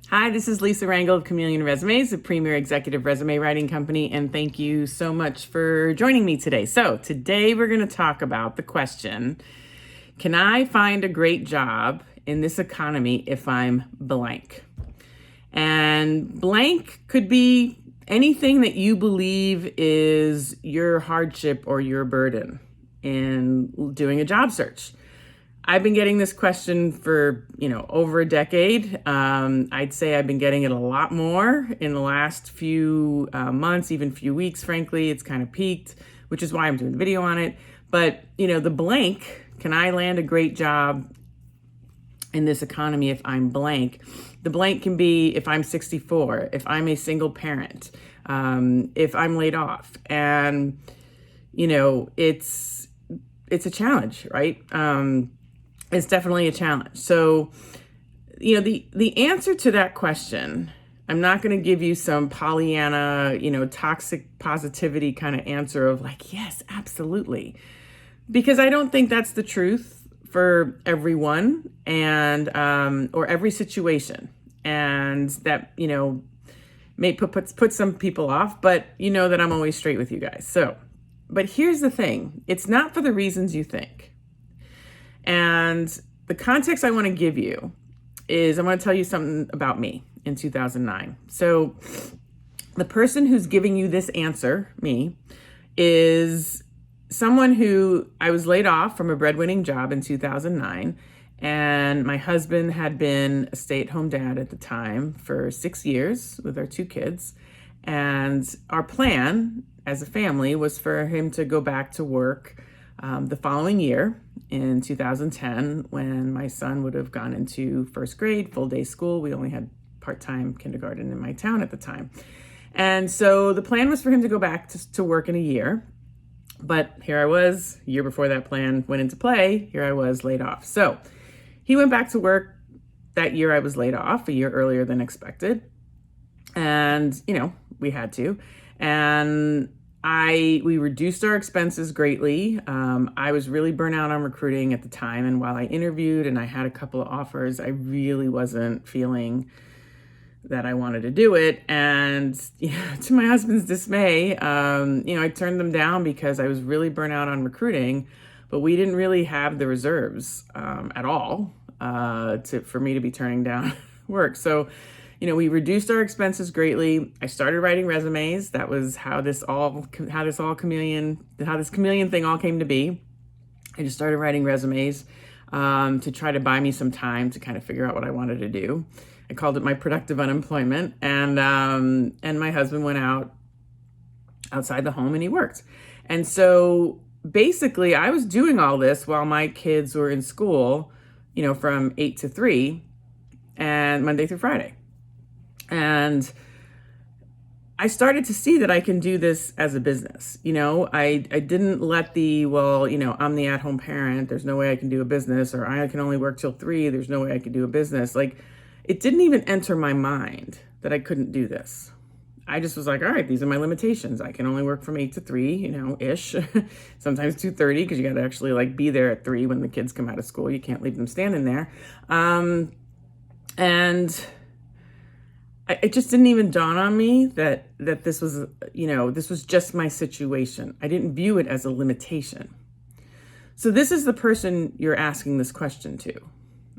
Hi, this is Lisa Rangel of Chameleon Resumes, a premier executive resume writing company, and thank you so much for joining me today. So, today we're going to talk about the question, can I find a great job in this economy if I'm blank? And blank could be anything that you believe is your hardship or your burden in doing a job search. I've been getting this question for, over a decade. I'd say I've been getting it a lot more in the last few months, even few weeks, frankly. It's kind of peaked, which is why I'm doing the video on it. But, the blank, can I land a great job in this economy if I'm blank? The blank can be if I'm 64, if I'm a single parent, if I'm laid off. And, it's a challenge, right? It's definitely a challenge. So, the answer to that question, I'm not going to give you some Pollyanna, toxic positivity kind of answer of like, yes, absolutely. Because I don't think that's the truth for everyone and, or every situation. And that, may put some people off, but you know that I'm always straight with you guys. So, but here's the thing. It's not for the reasons you think. And the context I want to give you is I want to tell you something about me in 2009. So the person who's giving you this answer, me, is someone who I was laid off from a breadwinning job in 2009. And my husband had been a stay-at-home dad at the time for 6 years with our 2 kids. And our plan as a family was for him to go back to work the following year in 2010 when my son would have gone into first grade, full day school. We only had part-time kindergarten in my town at the time. And so the plan was for him to go back to work in a year. But here I was, a year before that plan went into play, here I was laid off. So he went back to work that year I was laid off, a year earlier than expected. And, we had to. And we reduced our expenses greatly. I was really burnt out on recruiting at the time. And while I interviewed and I had a couple of offers, I really wasn't feeling that I wanted to do it. And to my husband's dismay, I turned them down because I was really burnt out on recruiting, but we didn't really have the reserves at all for me to be turning down work. So we reduced our expenses greatly. I started writing resumes. That was how this chameleon thing all came to be. I just started writing resumes to try to buy me some time to kind of figure out what I wanted to do. I called it my productive unemployment, and my husband went outside the home and he worked. And so basically, I was doing all this while my kids were in school, from 8 to 3, and Monday through Friday. And I started to see that I can do this as a business. I didn't let I'm the at-home parent, there's no way I can do a business, or I can only work till 3, there's no way I can do a business. Like, it didn't even enter my mind that I couldn't do this. I just was like, all right, these are my limitations. I can only work from 8 to 3, ish. Sometimes 2:30, because you got to actually be there at 3 when the kids come out of school. You can't leave them standing there. And it just didn't even dawn on me that this was, this was just my situation. I didn't view it as a limitation. So this is the person you're asking this question to,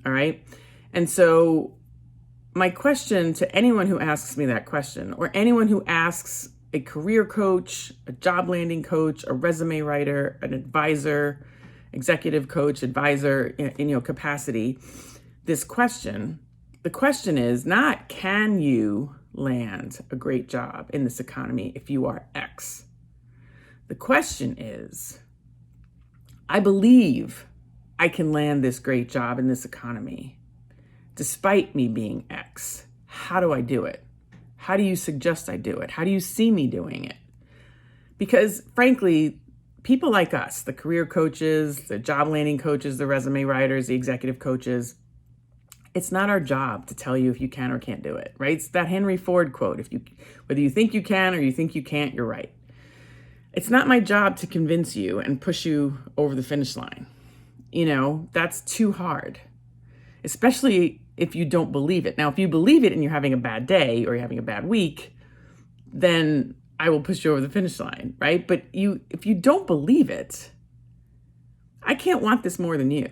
all right? And so my question to anyone who asks me that question, or anyone who asks a career coach, a job landing coach, a resume writer, an advisor, executive coach, advisor in capacity, this question, the question is not, can you land a great job in this economy if you are X? The question is, I believe I can land this great job in this economy despite me being X. How do I do it? How do you suggest I do it? How do you see me doing it? Because frankly, people like us, the career coaches, the job landing coaches, the resume writers, the executive coaches, it's not our job to tell you if you can or can't do it, right? It's that Henry Ford quote, whether you think you can or you think you can't, you're right. It's not my job to convince you and push you over the finish line. That's too hard, especially if you don't believe it. Now, if you believe it and you're having a bad day or you're having a bad week, then I will push you over the finish line, right? But if you don't believe it, I can't want this more than you.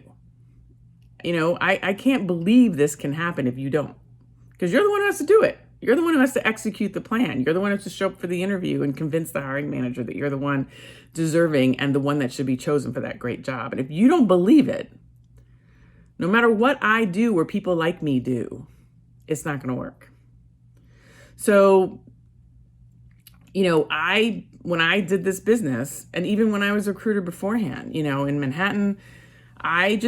I can't believe this can happen if you don't, because you're the one who has to do it. You're the one who has to execute the plan. You're the one who has to show up for the interview and convince the hiring manager that you're the one deserving and the one that should be chosen for that great job. And if you don't believe it, no matter what I do or people like me do, it's not going to work. So, when I did this business, and even when I was a recruiter beforehand, in Manhattan, I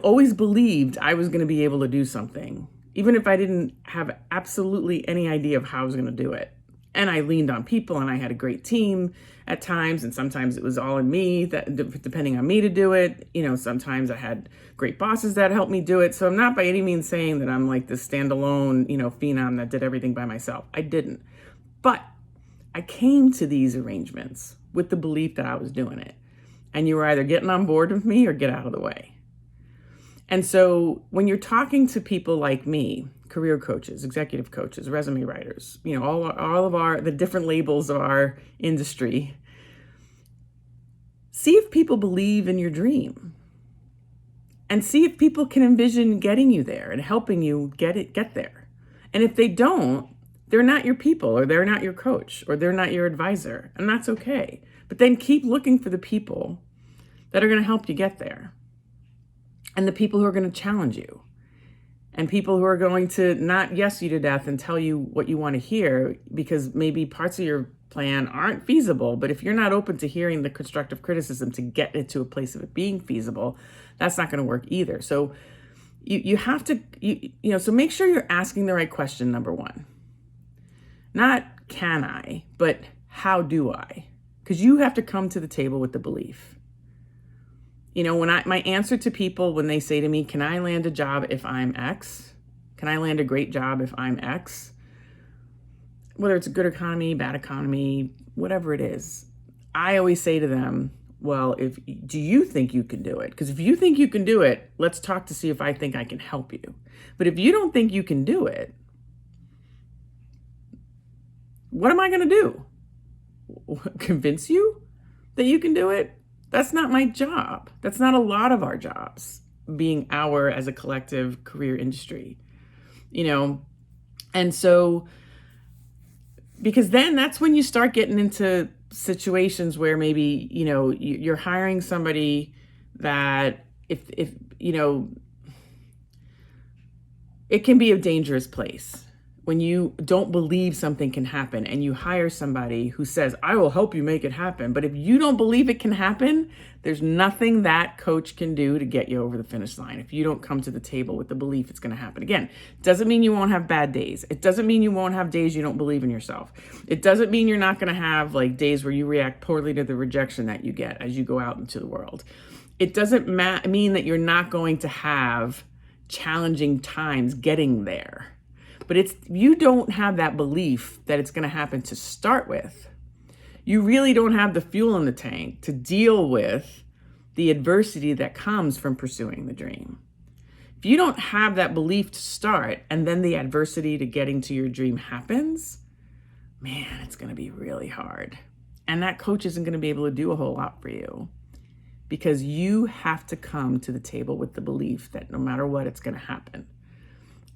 always believed I was going to be able to do something, even if I didn't have absolutely any idea of how I was going to do it. And I leaned on people, and I had a great team at times, and sometimes it was all in me, that depending on me to do it. Sometimes I had great bosses that helped me do it. So I'm not by any means saying that I'm like this standalone, phenom that did everything by myself. I didn't. But I came to these arrangements with the belief that I was doing it. And you were either getting on board with me or get out of the way. And so when you're talking to people like me, career coaches, executive coaches, resume writers, all of the different labels of our industry, see if people believe in your dream, and see if people can envision getting you there and helping you get there. And if they don't, they're not your people, or they're not your coach, or they're not your advisor, and that's okay. But then keep looking for the people that are going to help you get there, and the people who are going to challenge you, and people who are going to not yes you to death and tell you what you want to hear, because maybe parts of your plan aren't feasible. But if you're not open to hearing the constructive criticism to get it to a place of it being feasible, that's not going to work either. So you have to, so make sure you're asking the right question, number one. Not can I, but how do I? Because you have to come to the table with the belief. My answer to people when they say to me, can I land a job if I'm X? Can I land a great job if I'm X? Whether it's a good economy, bad economy, whatever it is, I always say to them, well, do you think you can do it? Because if you think you can do it, let's talk to see if I think I can help you. But if you don't think you can do it, what am I going to do? Convince you that you can do it? That's not my job. That's not a lot of our jobs, being as a collective career industry, And so, because then that's when you start getting into situations where maybe, you're hiring somebody that if it can be a dangerous place when you don't believe something can happen, and you hire somebody who says, I will help you make it happen. But if you don't believe it can happen, there's nothing that coach can do to get you over the finish line if you don't come to the table with the belief it's going to happen. Again, doesn't mean you won't have bad days. It doesn't mean you won't have days you don't believe in yourself. It doesn't mean you're not going to have days where you react poorly to the rejection that you get as you go out into the world. It doesn't mean that you're not going to have challenging times getting there. But you don't have that belief that it's going to happen to start with. You really don't have the fuel in the tank to deal with the adversity that comes from pursuing the dream. If you don't have that belief to start, and then the adversity to getting to your dream happens, man, it's going to be really hard. And that coach isn't going to be able to do a whole lot for you, because you have to come to the table with the belief that no matter what, it's going to happen.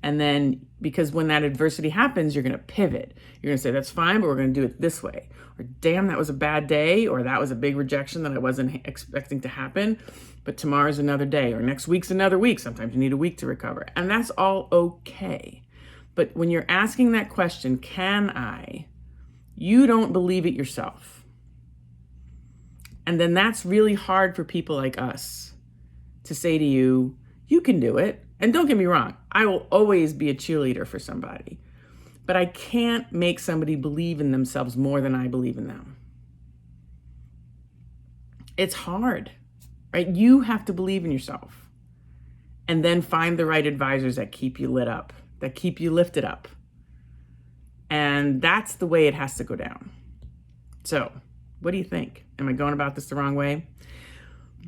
And then, because when that adversity happens, you're going to pivot. You're going to say, that's fine, but we're going to do it this way. Or, damn, that was a bad day. Or, that was a big rejection that I wasn't expecting to happen. But tomorrow's another day. Or, next week's another week. Sometimes you need a week to recover. And that's all okay. But when you're asking that question, can I? You don't believe it yourself. And then that's really hard for people like us to say to you, you can do it. And don't get me wrong, I will always be a cheerleader for somebody, but I can't make somebody believe in themselves more than I believe in them. It's hard, right? You have to believe in yourself, and then find the right advisors that keep you lit up, that keep you lifted up. And that's the way it has to go down. So what do you think? Am I going about this the wrong way?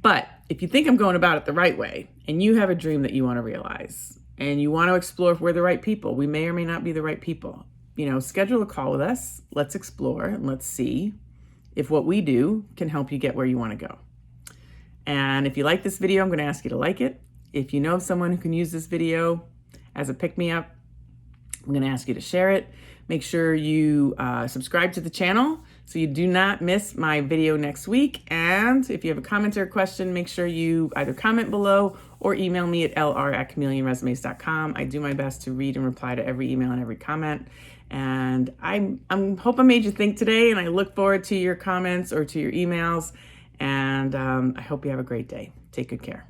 But if you think I'm going about it the right way and you have a dream that you want to realize and you want to explore if we're the right people, we may or may not be the right people. Schedule a call with us. Let's explore and let's see if what we do can help you get where you want to go. And if you like this video, I'm going to ask you to like it. If you know of someone who can use this video as a pick-me-up, I'm going to ask you to share it. Make sure you subscribe to the channel so you do not miss my video next week. And if you have a comment or a question, make sure you either comment below or email me at lr@chameleonresumes.com. I do my best to read and reply to every email and every comment. And I hope I made you think today, and I look forward to your comments or to your emails. And I hope you have a great day. Take good care.